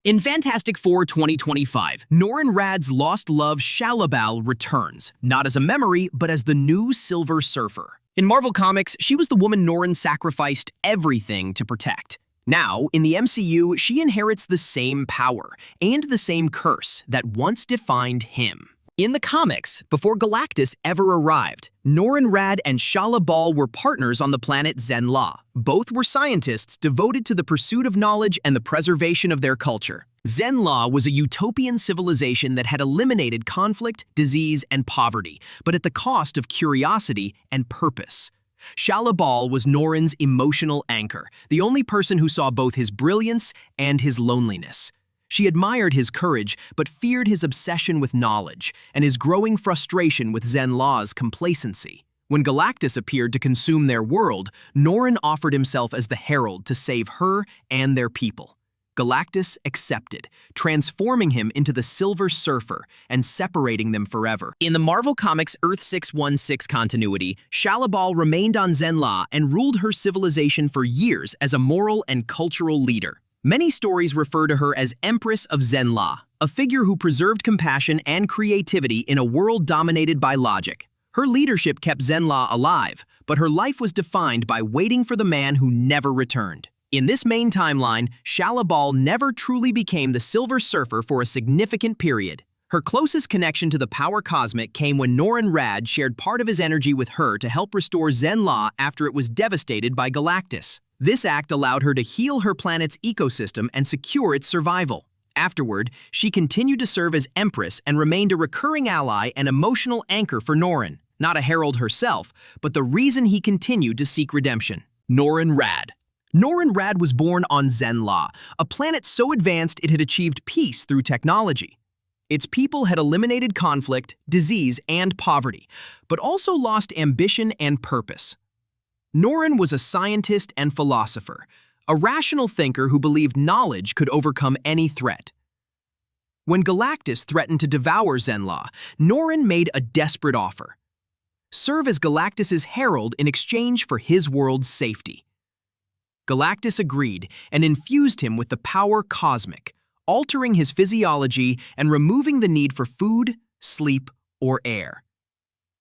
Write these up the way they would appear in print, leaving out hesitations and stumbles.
In Fantastic Four 2025, Norrin Radd's lost love Shalla-Bal returns, not as a memory, but as the new Silver Surfer. In Marvel Comics, she was the woman Norrin sacrificed everything to protect. Now, in the MCU, she inherits the same power and the same curse that once defined him. In the comics, before Galactus ever arrived, Norrin Radd and Shalla-Bal were partners on the planet Zenn-La. Both were scientists devoted to the pursuit of knowledge and the preservation of their culture. Zenn-La was a utopian civilization that had eliminated conflict, disease, and poverty, but at the cost of curiosity and purpose. Shalla-Bal was Norrin's emotional anchor, the only person who saw both his brilliance and his loneliness. She admired his courage, but feared his obsession with knowledge and his growing frustration with Zenn-La's complacency. When Galactus appeared to consume their world, Norrin offered himself as the herald to save her and their people. Galactus accepted, transforming him into the Silver Surfer and separating them forever. In the Marvel Comics Earth 616 continuity, Shalla-Bal remained on Zenn-La and ruled her civilization for years as a moral and cultural leader. Many stories refer to her as Empress of Zenn-La, a figure who preserved compassion and creativity in a world dominated by logic. Her leadership kept Zenn-La alive, but her life was defined by waiting for the man who never returned. In this main timeline, Shalla-Bal never truly became the Silver Surfer for a significant period. Her closest connection to the power cosmic came when Norrin Radd shared part of his energy with her to help restore Zenn-La after it was devastated by Galactus. This act allowed her to heal her planet's ecosystem and secure its survival. Afterward, she continued to serve as Empress and remained a recurring ally and emotional anchor for Norrin, not a herald herself, but the reason he continued to seek redemption. Norrin Radd. Norrin Radd was born on Zenn-La, a planet so advanced it had achieved peace through technology. Its people had eliminated conflict, disease, and poverty, but also lost ambition and purpose. Norrin was a scientist and philosopher, a rational thinker who believed knowledge could overcome any threat. When Galactus threatened to devour Zenn-La, Norrin made a desperate offer: serve as Galactus's herald in exchange for his world's safety. Galactus agreed and infused him with the power cosmic, altering his physiology and removing the need for food, sleep, or air.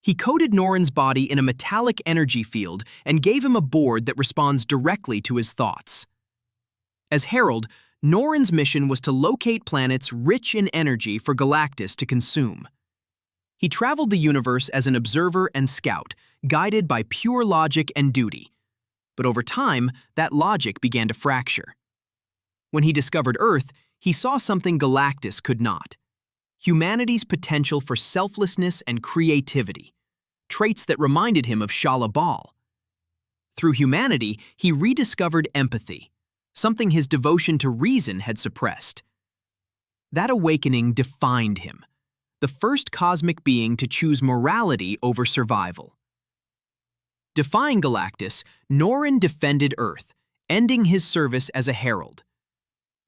He coated Norrin's body in a metallic energy field and gave him a board that responds directly to his thoughts. As herald, Norrin's mission was to locate planets rich in energy for Galactus to consume. He traveled the universe as an observer and scout, guided by pure logic and duty. But over time, that logic began to fracture. When he discovered Earth, he saw something Galactus could not: humanity's potential for selflessness and creativity, traits that reminded him of Shalla-Bal. Through humanity, he rediscovered empathy, something his devotion to reason had suppressed. That awakening defined him, the first cosmic being to choose morality over survival. Defying Galactus, Norrin defended Earth, ending his service as a herald.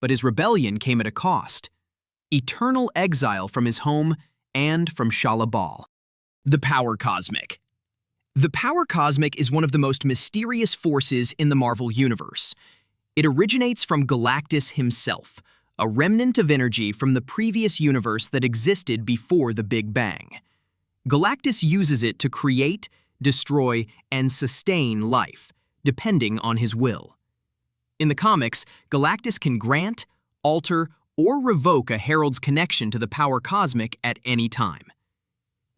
But his rebellion came at a cost: eternal exile from his home and from Shalla-Bal. The power cosmic. The power cosmic is one of the most mysterious forces in the Marvel Universe. It originates from Galactus himself, a remnant of energy from the previous universe that existed before the Big Bang. Galactus uses it to create, destroy, and sustain life, depending on his will. In the comics, Galactus can grant, alter, or revoke a herald's connection to the power cosmic at any time.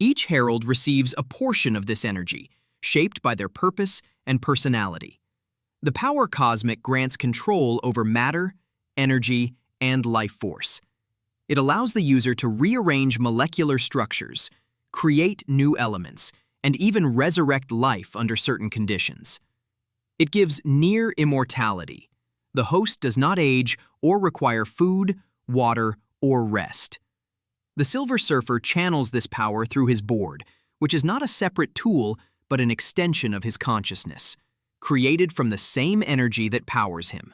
Each herald receives a portion of this energy, shaped by their purpose and personality. The power cosmic grants control over matter, energy, and life force. It allows the user to rearrange molecular structures, create new elements, and even resurrect life under certain conditions. It gives near immortality. The host does not age or require food, water, or rest. The Silver Surfer channels this power through his board, which is not a separate tool but an extension of his consciousness, created from the same energy that powers him.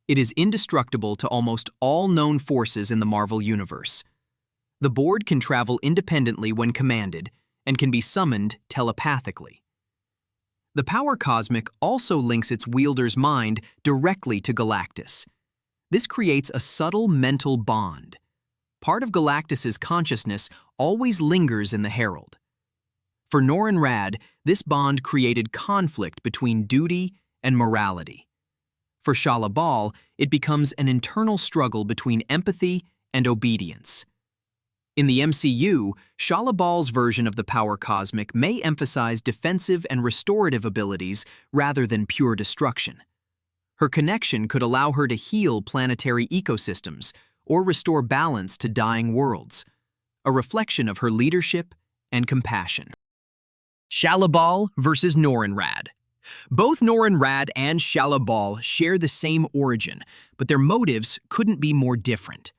It is indestructible to almost all known forces in the Marvel Universe. The board can travel independently when commanded and can be summoned telepathically. The power cosmic also links its wielder's mind directly to Galactus. This creates a subtle mental bond. Part of Galactus's consciousness always lingers in the herald. For Norrin Radd, this bond created conflict between duty and morality. For Shalla-Bal, it becomes an internal struggle between empathy and obedience. In the MCU, Shalla-Bal's version of the power cosmic may emphasize defensive and restorative abilities rather than pure destruction. Her connection could allow her to heal planetary ecosystems or restore balance to dying worlds, a reflection of her leadership and compassion. Shalla-Bal versus Norrin Radd. Both Norrin Radd and Shalla-Bal share the same origin, but their motives couldn't be more different.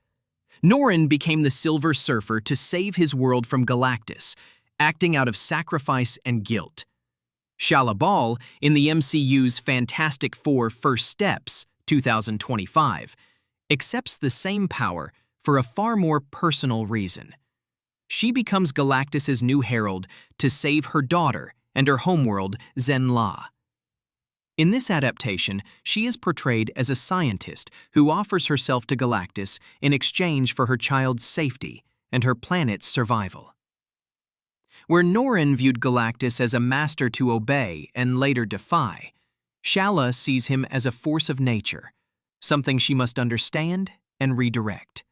Norrin became the Silver Surfer to save his world from Galactus, acting out of sacrifice and guilt. Shalla-Bal, in the MCU's Fantastic Four First Steps, 2025, accepts the same power for a far more personal reason. She becomes Galactus's new herald to save her daughter and her homeworld, Zenn-La. In this adaptation, she is portrayed as a scientist who offers herself to Galactus in exchange for her child's safety and her planet's survival. Where Norrin viewed Galactus as a master to obey and later defy, Shalla sees him as a force of nature, something she must understand and redirect.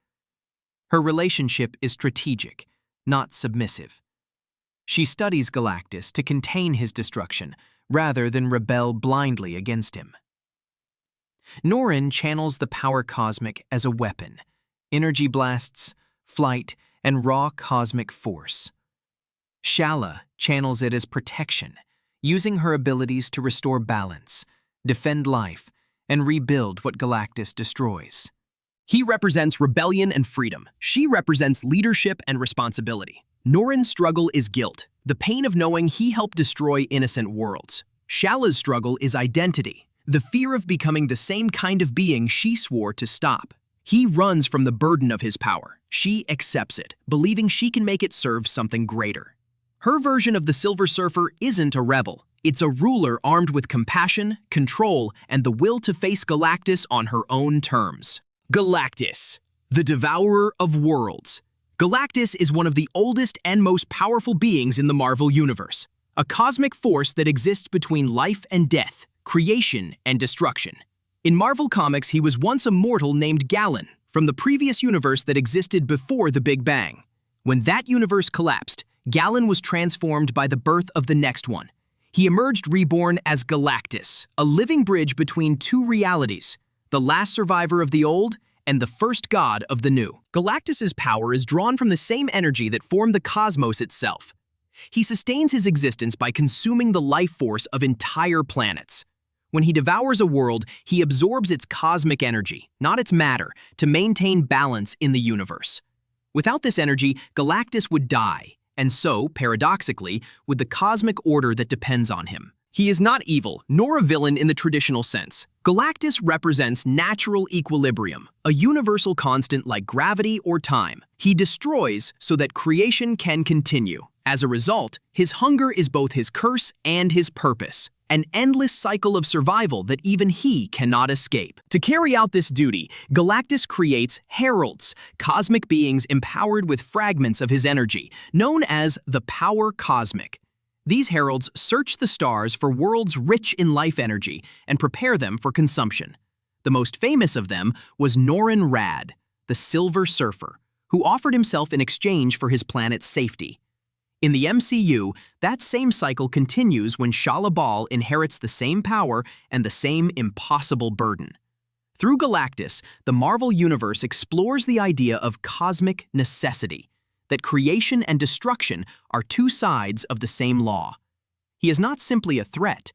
Her relationship is strategic, not submissive. She studies Galactus to contain his destruction rather than rebel blindly against him. Norrin channels the power cosmic as a weapon, energy blasts, flight, and raw cosmic force. Shalla channels it as protection, using her abilities to restore balance, defend life, and rebuild what Galactus destroys. He represents rebellion and freedom. She represents leadership and responsibility. Norrin's struggle is guilt, the pain of knowing he helped destroy innocent worlds. Shalla's struggle is identity, the fear of becoming the same kind of being she swore to stop. He runs from the burden of his power. She accepts it, believing she can make it serve something greater. Her version of the Silver Surfer isn't a rebel. It's a ruler armed with compassion, control, and the will to face Galactus on her own terms. Galactus, the devourer of worlds. Galactus is one of the oldest and most powerful beings in the Marvel Universe, a cosmic force that exists between life and death, creation and destruction. In Marvel Comics, he was once a mortal named Galactus from the previous universe that existed before the Big Bang. When that universe collapsed, Galactus was transformed by the birth of the next one. He emerged reborn as Galactus, a living bridge between two realities, the last survivor of the old and the first god of the new. Galactus's power is drawn from the same energy that formed the cosmos itself. He sustains his existence by consuming the life force of entire planets. When he devours a world, he absorbs its cosmic energy, not its matter, to maintain balance in the universe. Without this energy, Galactus would die, and so, paradoxically, would the cosmic order that depends on him. He is not evil, nor a villain in the traditional sense. Galactus represents natural equilibrium, a universal constant like gravity or time. He destroys so that creation can continue. As a result, his hunger is both his curse and his purpose, an endless cycle of survival that even he cannot escape. To carry out this duty, Galactus creates heralds, cosmic beings empowered with fragments of his energy, known as the power cosmic. These heralds search the stars for worlds rich in life energy and prepare them for consumption. The most famous of them was Norrin Radd, the Silver Surfer, who offered himself in exchange for his planet's safety. In the MCU, that same cycle continues when Shalla-Bal inherits the same power and the same impossible burden. Through Galactus, the Marvel Universe explores the idea of cosmic necessity, that creation and destruction are two sides of the same law. He is not simply a threat.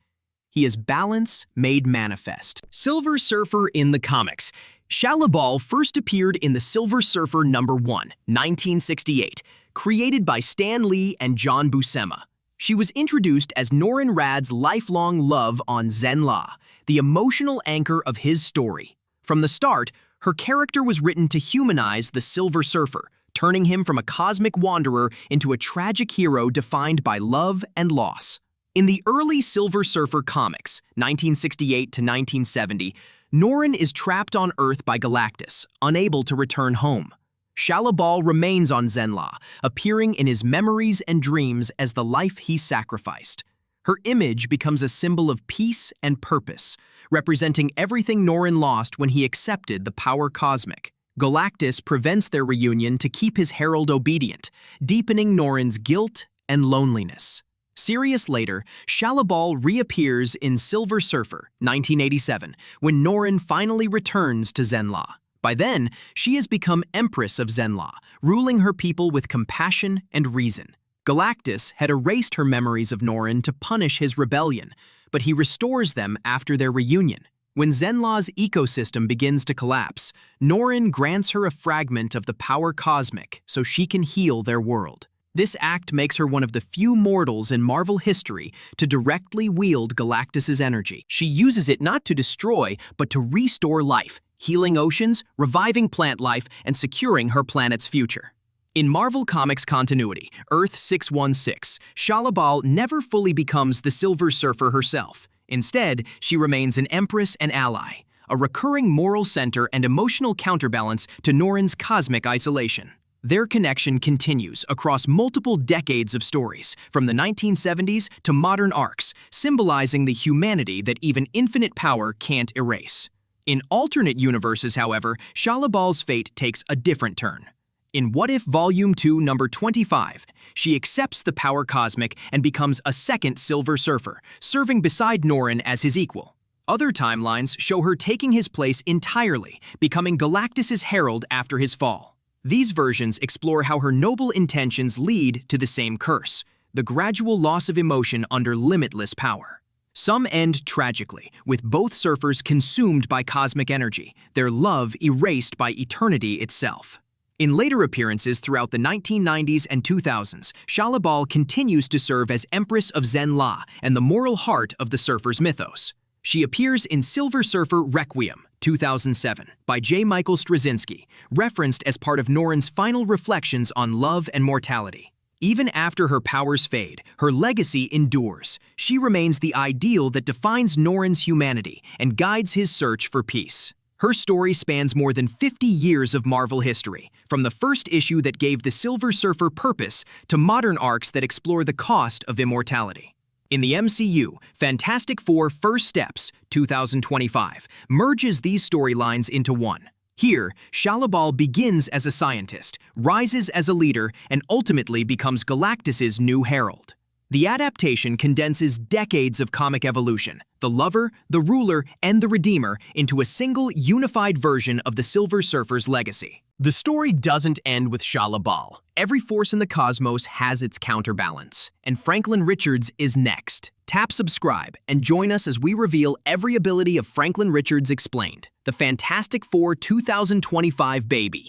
He is balance made manifest. Silver Surfer in the comics. Shalla-Bal first appeared in the Silver Surfer #1, 1968, created by Stan Lee and John Buscema. She was introduced as Norrin Radd's lifelong love on Zenn-La, the emotional anchor of his story. From the start, her character was written to humanize the Silver Surfer, turning him from a cosmic wanderer into a tragic hero defined by love and loss. In the early Silver Surfer comics, 1968 to 1970, Norrin is trapped on Earth by Galactus, unable to return home. Shalla-Bal remains on Zenn-La, appearing in his memories and dreams as the life he sacrificed. Her image becomes a symbol of peace and purpose, representing everything Norrin lost when he accepted the power cosmic. Galactus prevents their reunion to keep his herald obedient, deepening Norrin's guilt and loneliness. Series later, Shalla-Bal reappears in Silver Surfer, 1987, when Norrin finally returns to Zenn-La. By then, she has become Empress of Zenn-La, ruling her people with compassion and reason. Galactus had erased her memories of Norrin to punish his rebellion, but he restores them after their reunion. When Zenn-La's ecosystem begins to collapse, Norrin grants her a fragment of the power cosmic so she can heal their world. This act makes her one of the few mortals in Marvel history to directly wield Galactus's energy. She uses it not to destroy, but to restore life, healing oceans, reviving plant life, and securing her planet's future. In Marvel Comics continuity, Earth 616, Shalla-Bal never fully becomes the Silver Surfer herself. Instead, she remains an empress and ally, a recurring moral center and emotional counterbalance to Norrin's cosmic isolation. Their connection continues across multiple decades of stories, from the 1970s to modern arcs, symbolizing the humanity that even infinite power can't erase. In alternate universes, however, Shalla-Bal's fate takes a different turn. In What If Volume 2, number 25, she accepts the power cosmic and becomes a second Silver Surfer, serving beside Norrin as his equal. Other timelines show her taking his place entirely, becoming Galactus's herald after his fall. These versions explore how her noble intentions lead to the same curse, the gradual loss of emotion under limitless power. Some end tragically, with both surfers consumed by cosmic energy, their love erased by eternity itself. In later appearances throughout the 1990s and 2000s, Shalla-Bal continues to serve as Empress of Zenn-La and the moral heart of the surfer's mythos. She appears in Silver Surfer Requiem, 2007, by J. Michael Straczynski, referenced as part of Norrin's final reflections on love and mortality. Even after her powers fade, her legacy endures. She remains the ideal that defines Norrin's humanity and guides his search for peace. Her story spans more than 50 years of Marvel history, from the first issue that gave the Silver Surfer purpose to modern arcs that explore the cost of immortality. In the MCU, Fantastic Four First Steps, 2025, merges these storylines into one. Here, Shalla-Bal begins as a scientist, rises as a leader, and ultimately becomes Galactus's new herald. The adaptation condenses decades of comic evolution, the lover, the ruler, and the redeemer, into a single, unified version of the Silver Surfer's legacy. The story doesn't end with Shalla-Bal. Every force in the cosmos has its counterbalance, and Franklin Richards is next. Tap subscribe and join us as we reveal every ability of Franklin Richards Explained, the Fantastic Four 2025 baby.